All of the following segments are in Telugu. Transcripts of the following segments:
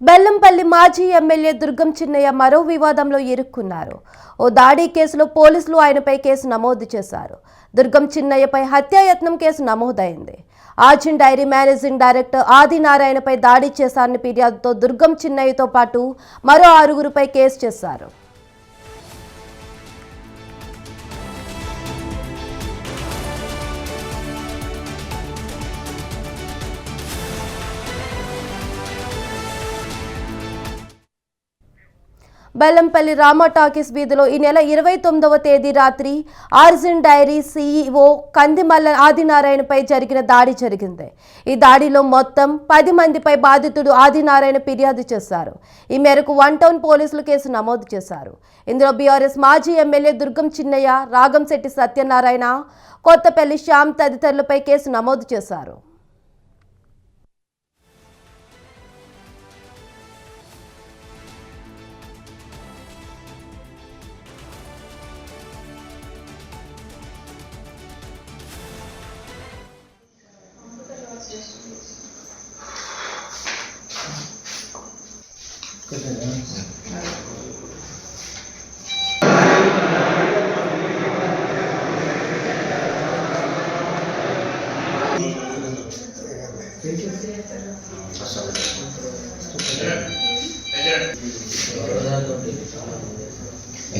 బెల్లంపల్లి మాజీ ఎమ్మెల్యే దుర్గం చిన్నయ్య మరో వివాదంలో ఇరుక్కున్నారు. ఓ దాడి కేసులో పోలీసులు ఆయనపై కేసు నమోదు చేశారు. దుర్గం చిన్నయ్యపై హత్యాయత్నం కేసు నమోదైంది. ఆర్జిన్ డైరీ మేనేజింగ్ డైరెక్టర్ ఆదినారాయణపై దాడి చేశారని ఫిర్యాదుతో దుర్గం చిన్నయ్యతో పాటు మరో 6గురిపై కేసు చేశారు. బెల్లంపల్లి రామా టాకీస్ వీధిలో ఈ నెల 29వ తేదీ రాత్రి ఆర్జిన్ డైరీ సీఈఓ కందిమల్ల ఆదినారాయణపై జరిగిన దాడి జరిగింది. ఈ దాడిలో మొత్తం 10 మందిపై బాధితుడు ఆదినారాయణ ఫిర్యాదు చేశారు. ఈ మేరకు 1 టౌన్ పోలీసులు కేసు నమోదు చేశారు. ఇందులో బీఆర్ఎస్ మాజీ ఎమ్మెల్యే దుర్గం చిన్నయ్య, రాగంశెట్టి సత్యనారాయణ, కొత్తపల్లి శ్యామ్ తదితరులపై కేసు నమోదు చేశారు.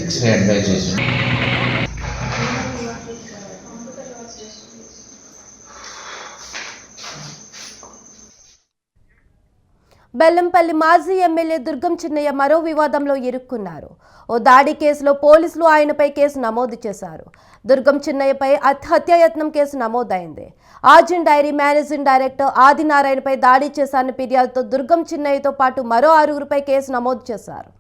X-ray advisors. బెల్లంపల్లి మాజీ ఎమ్మెల్యే దుర్గం చిన్నయ్య మరో వివాదంలో ఇరుక్కున్నారు. ఓ దాడి కేసులో పోలీసులు ఆయనపై కేసు నమోదు చేశారు. దుర్గం చిన్నయ్యపై హత్యాయత్నం కేసు నమోదైంది. ఆర్జిన్ డైరీ మేనేజింగ్ డైరెక్టర్ ఆదినారాయణపై దాడి చేశారని ఫిర్యాదుతో దుర్గం చిన్నయ్యతో పాటు మరో 6గురిపై కేసు నమోదు చేశారు.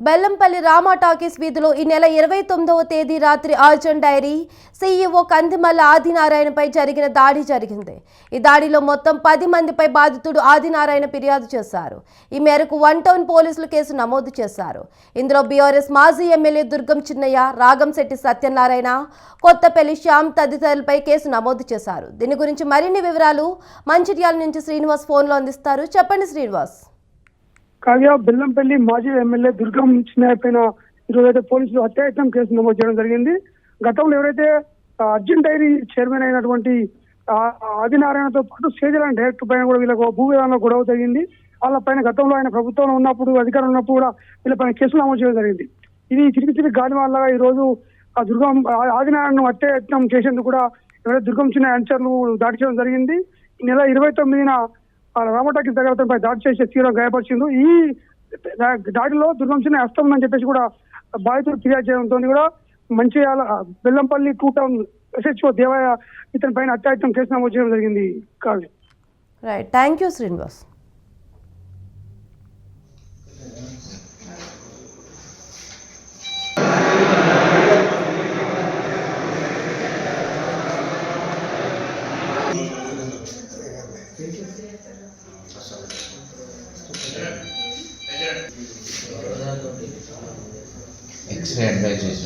బెల్లంపల్లి రామా టాకీస్ వీధిలో ఈ నెల 29వ తేదీ రాత్రి ఆర్జిన్ డైరీ సీఈఓ కందిమల్ల ఆదినారాయణపై జరిగిన దాడి జరిగింది. ఈ దాడిలో మొత్తం 10 మందిపై బాధితుడు ఆదినారాయణ ఫిర్యాదు చేశారు. ఈ మేరకు 1 టౌన్ పోలీసులు కేసు నమోదు చేశారు. ఇందులో బీఆర్ఎస్ మాజీ ఎమ్మెల్యే దుర్గం చిన్నయ్య, రాగంశెట్టి సత్యనారాయణ, కొత్తపల్లి శ్యామ్ తదితరులపై కేసు నమోదు చేశారు. దీని గురించి మరిన్ని వివరాలు మంచిర్యాల నుంచి శ్రీనివాస్ ఫోన్లో అందిస్తారు. చెప్పండి శ్రీనివాస్. కాగా బెల్లంపల్లి మాజీ ఎమ్మెల్యే దుర్గం చిన్నయ్య పైన ఈరోజైతే పోలీసులు హత్యాయత్నం కేసు నమోదు చేయడం జరిగింది. గతంలో ఎవరైతే అర్జున్ డైరీ చైర్మన్ అయినటువంటి ఆదినారాయణతో పాటు సేజలాండ్ డైరెక్టర్ పైన కూడా వీళ్ళకు భూ విధానంలో గొడవ జరిగింది. వాళ్ళ పైన గతంలో ఆయన ప్రభుత్వంలో ఉన్నప్పుడు, అధికారంలో ఉన్నప్పుడు కూడా వీళ్ళ పైన కేసులు నమోదు చేయడం జరిగింది. ఇది తిరిగి గాలి వల్ల ఈ రోజు ఆ దుర్గం ఆదినారాయణ హత్యాయత్నం చేసేందుకు కూడా ఎవరైతే దుర్గం చిన్నయ్య అనుచరులు దాడి చేయడం జరిగింది. ఈ నెల 29న రామటాకి దగ్గర అతనిపై దాడి చేసి తీవ్రంగా గాయపరిచింది. ఈ దాడిలో దుర్గం చిన్నయ్య హస్తం ఉందని చెప్పేసి కూడా బాధితులు ఫిర్యాదు చేయడంతో కూడా మంచిర్యాల బెల్లంపల్లి 2 టౌన్ SHO దేవయ్య ఇతని పైన హత్యాయత్నం కేసు నమోదు చేయడం జరిగింది. Kavya. Right, thank you Srinivas. X-ray advisors.